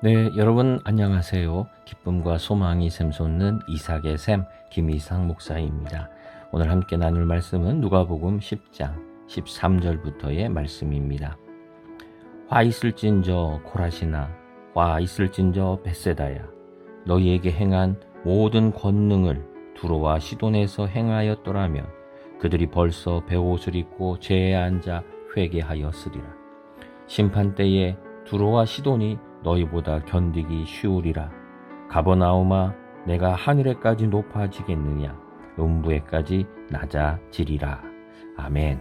네, 여러분 안녕하세요. 기쁨과 소망이 샘솟는 이삭의 샘 김이삭 목사입니다. 오늘 함께 나눌 말씀은 누가복음 10장 13절부터의 말씀입니다. 화 있을진저 코라시나, 화 있을진저 벳세다야, 너희에게 행한 모든 권능을 두로와 시돈에서 행하였더라면 그들이 벌써 베옷을 입고 제에 앉아 회개하였으리라. 심판때에 두로와 시돈이 너희보다 견디기 쉬우리라. 가버나움아, 내가 하늘에까지 높아지겠느냐? 음부에까지 낮아지리라. 아멘.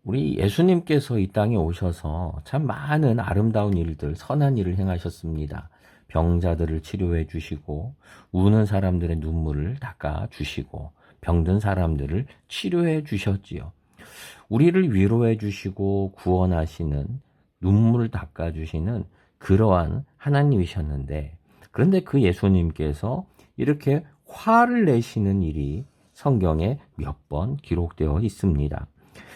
우리 예수님께서 이 땅에 오셔서 참 많은 아름다운 일들, 선한 일을 행하셨습니다. 병자들을 치료해 주시고, 우는 사람들의 눈물을 닦아 주시고, 병든 사람들을 치료해 주셨지요. 우리를 위로해 주시고 구원하시는, 눈물을 닦아주시는 그러한 하나님이셨는데, 그런데 그 예수님께서 이렇게 화를 내시는 일이 성경에 몇 번 기록되어 있습니다.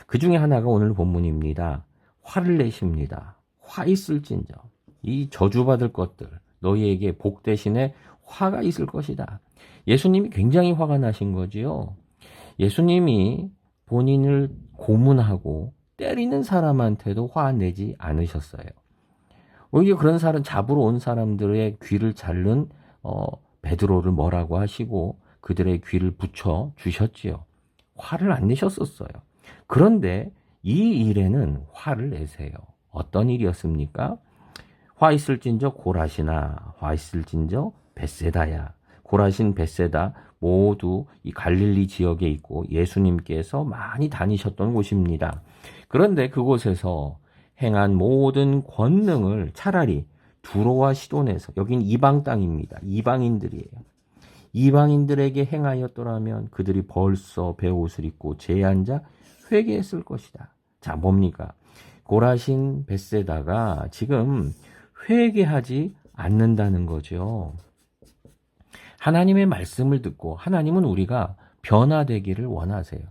그 중에 하나가 오늘 본문입니다. 화를 내십니다. 화 있을진저, 이 저주받을 것들, 너희에게 복 대신에 화가 있을 것이다. 예수님이 굉장히 화가 나신 거지요. 예수님이 본인을 고문하고 때리는 사람한테도 화내지 않으셨어요. 오히려 그런 사람, 잡으러 온 사람들의 귀를 자른 베드로를 뭐라고 하시고 그들의 귀를 붙여 주셨지요. 화를 안 내셨었어요. 그런데 이 일에는 화를 내세요. 어떤 일이었습니까? 화 있을진저 고라시나, 화 있을진저 벳세다야. 고라신, 벳세다 모두 이 갈릴리 지역에 있고 예수님께서 많이 다니셨던 곳입니다. 그런데 그곳에서 행한 모든 권능을 차라리 두로와 시돈에서, 여긴 이방 땅입니다. 이방인들이에요. 이방인들에게 행하였더라면 그들이 벌써 베옷을 입고 제에 앉아 회개했을 것이다. 자, 뭡니까? 고라신, 벳세다가 지금 회개하지 않는다는 거죠. 하나님의 말씀을 듣고, 하나님은 우리가 변화되기를 원하세요.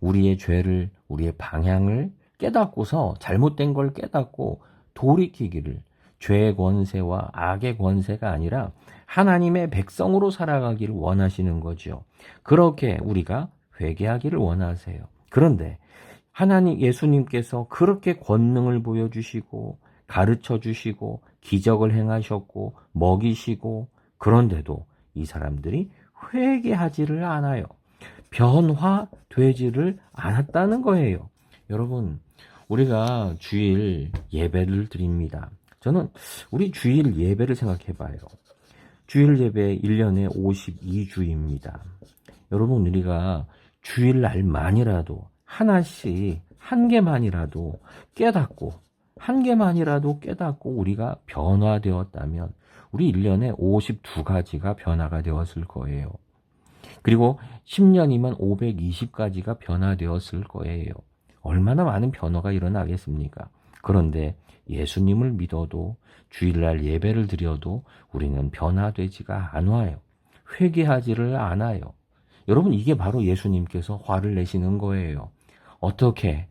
우리의 죄를, 우리의 방향을 깨닫고서, 잘못된 걸 깨닫고 돌이키기를, 죄의 권세와 악의 권세가 아니라 하나님의 백성으로 살아가기를 원하시는 거죠. 그렇게 우리가 회개하기를 원하세요. 그런데 하나님, 예수님께서 그렇게 권능을 보여주시고 가르쳐 주시고 기적을 행하셨고 먹이시고, 그런데도 이 사람들이 회개하지를 않아요. 변화되지를 않았다는 거예요. 여러분, 우리가 주일 예배를 드립니다. 저는 우리 주일 예배를 생각해 봐요. 주일 예배 1년에 52주입니다. 여러분, 우리가 주일날만이라도 하나씩, 한 개만이라도 깨닫고, 한 개만이라도 깨닫고 우리가 변화되었다면 우리 1년에 52가지가 변화가 되었을 거예요. 그리고 10년이면 520가지가 변화되었을 거예요. 얼마나 많은 변화가 일어나겠습니까? 그런데 예수님을 믿어도, 주일날 예배를 드려도 우리는 변화되지가 않아요. 회개하지를 않아요. 여러분, 이게 바로 예수님께서 화를 내시는 거예요. 어떻게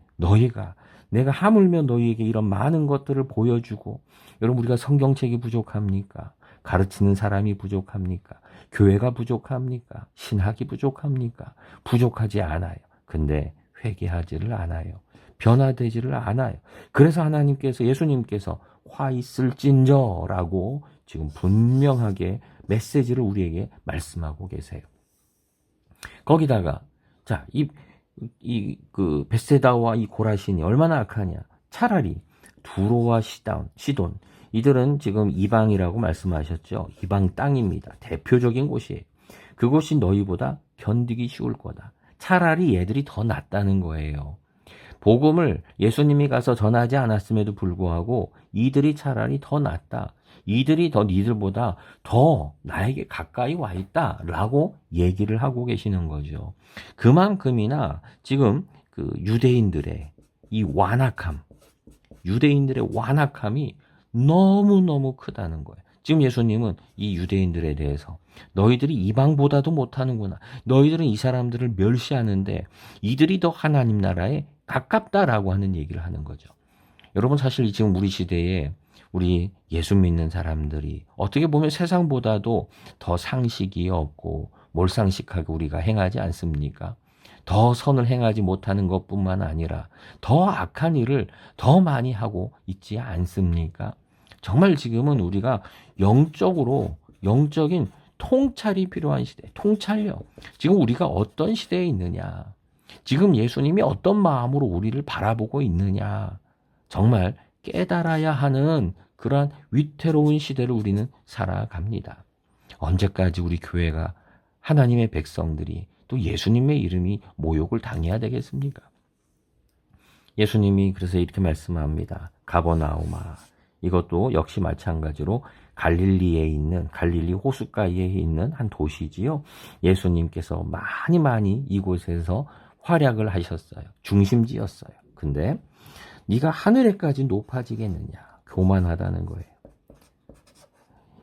내가 하물며 너희에게 이런 많은 것들을 보여주고, 여러분, 우리가 성경책이 부족합니까? 가르치는 사람이 부족합니까? 교회가 부족합니까? 신학이 부족합니까? 부족하지 않아요. 근데 회개하지를 않아요. 변화되지를 않아요. 그래서 하나님께서, 예수님께서 화 있을진저라고 지금 분명하게 메시지를 우리에게 말씀하고 계세요. 거기다가, 자, 그 벳세다와 이 고라신이 얼마나 악하냐. 차라리 두로와 시돈, 이들은 지금 이방이라고 말씀하셨죠. 이방 땅입니다. 대표적인 곳이에요. 그곳이 너희보다 견디기 쉬울 거다. 차라리 얘들이 더 낫다는 거예요. 복음을 예수님이 가서 전하지 않았음에도 불구하고 이들이 차라리 더 낫다. 이들이 더 니들보다 더 나에게 가까이 와 있다라고 얘기를 하고 계시는 거죠. 그만큼이나 지금 그 유대인들의 이 완악함, 유대인들의 완악함이 너무너무 크다는 거예요. 지금 예수님은 이 유대인들에 대해서 너희들이 이방보다도 못하는구나. 너희들은 이 사람들을 멸시하는데 이들이 더 하나님 나라에 가깝다라고 하는 얘기를 하는 거죠. 여러분, 사실 지금 우리 시대에 우리 예수 믿는 사람들이 어떻게 보면 세상보다도 더 상식이 없고 몰상식하게 우리가 행하지 않습니까? 더 선을 행하지 못하는 것뿐만 아니라 더 악한 일을 더 많이 하고 있지 않습니까? 정말 지금은 우리가 영적인 통찰이 필요한 시대, 통찰력. 지금 우리가 어떤 시대에 있느냐? 지금 예수님이 어떤 마음으로 우리를 바라보고 있느냐? 정말 깨달아야 하는 그러한 위태로운 시대를 우리는 살아갑니다. 언제까지 우리 교회가 하나님의 백성들이 또 예수님의 이름이 모욕을 당해야 되겠습니까? 예수님이 그래서 이렇게 말씀합니다. 가버나움아. 이것도 역시 마찬가지로 갈릴리 호숫가에 있는 한 도시지요. 예수님께서 많이 이곳에서 활약을 하셨어요. 중심지였어요. 근데 네가 하늘에까지 높아지겠느냐. 교만하다는 거예요.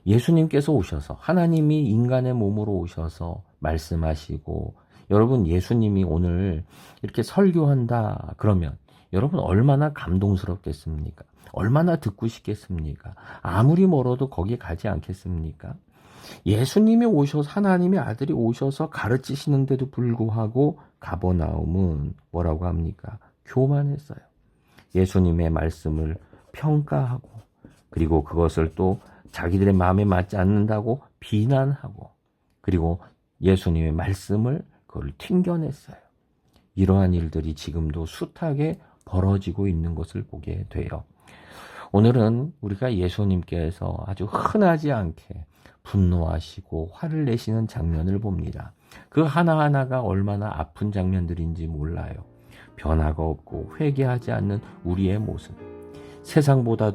예수님께서 오셔서 하나님이 인간의 몸으로 오셔서 말씀하시고 여러분 예수님이 오늘 이렇게 설교한다 그러면 여러분 얼마나 감동스럽겠습니까? 얼마나 듣고 싶겠습니까? 아무리 멀어도 거기에 가지 않겠습니까? 예수님이 오셔서 하나님의 아들이 오셔서 가르치시는데도 불구하고 가버나움은 뭐라고 합니까? 교만했어요. 예수님의 말씀을 평가하고 그리고 그것을 또 자기들의 마음에 맞지 않는다고 비난하고 그리고 예수님의 말씀을 그걸 튕겨냈어요. 이러한 일들이 지금도 숱하게 벌어지고 있는 것을 보게 돼요. 오늘은 우리가 예수님께서 아주 흔하지 않게 분노하시고 화를 내시는 장면을 봅니다. 그 하나하나가 얼마나 아픈 장면들인지 몰라요. 변화가 없고 회개하지 않는 우리의 모습. 세상보다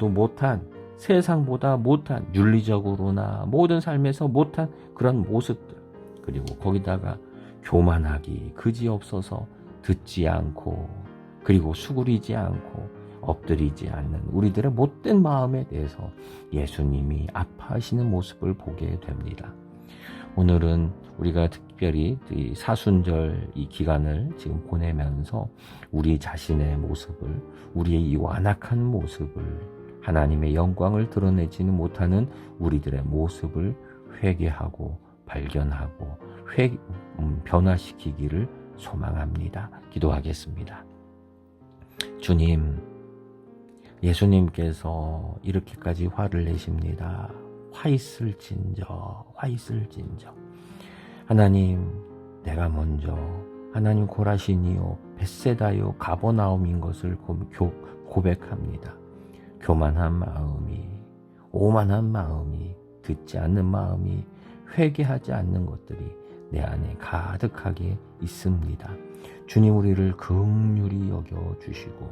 못한 윤리적으로나 모든 삶에서 못한 그런 모습들. 그리고 거기다가 교만하기 그지없어서 듣지 않고 그리고 수그리지 않고 엎드리지 않는 우리들의 못된 마음에 대해서 예수님이 아파하시는 모습을 보게 됩니다. 오늘은 우리가 특별히 이 사순절 이 기간을 지금 보내면서 우리 자신의 모습을 우리의 이 완악한 모습을 하나님의 영광을 드러내지는 못하는 우리들의 모습을 회개하고 발견하고 변화시키기를 소망합니다. 기도하겠습니다. 주님, 예수님께서 이렇게까지 화를 내십니다. 화 있을진저. 하나님, 내가 먼저 하나님 고라시니요 벳세다요 가버나움인 것을 고백합니다. 교만한 마음이, 오만한 마음이, 듣지 않는 마음이, 회개하지 않는 것들이 내 안에 가득하게 있습니다. 주님, 우리를 긍휼히 여겨주시고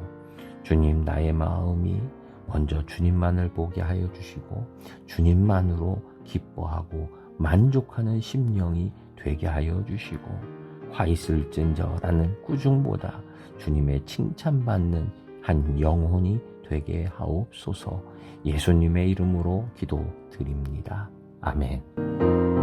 주님, 나의 마음이 먼저 주님만을 보게 하여 주시고 주님만으로 기뻐하고 만족하는 심령이 되게 하여 주시고 화 있을진저라는 꾸중보다 주님의 칭찬받는 한 영혼이 되게 하옵소서. 예수님의 이름으로 기도드립니다. 아멘.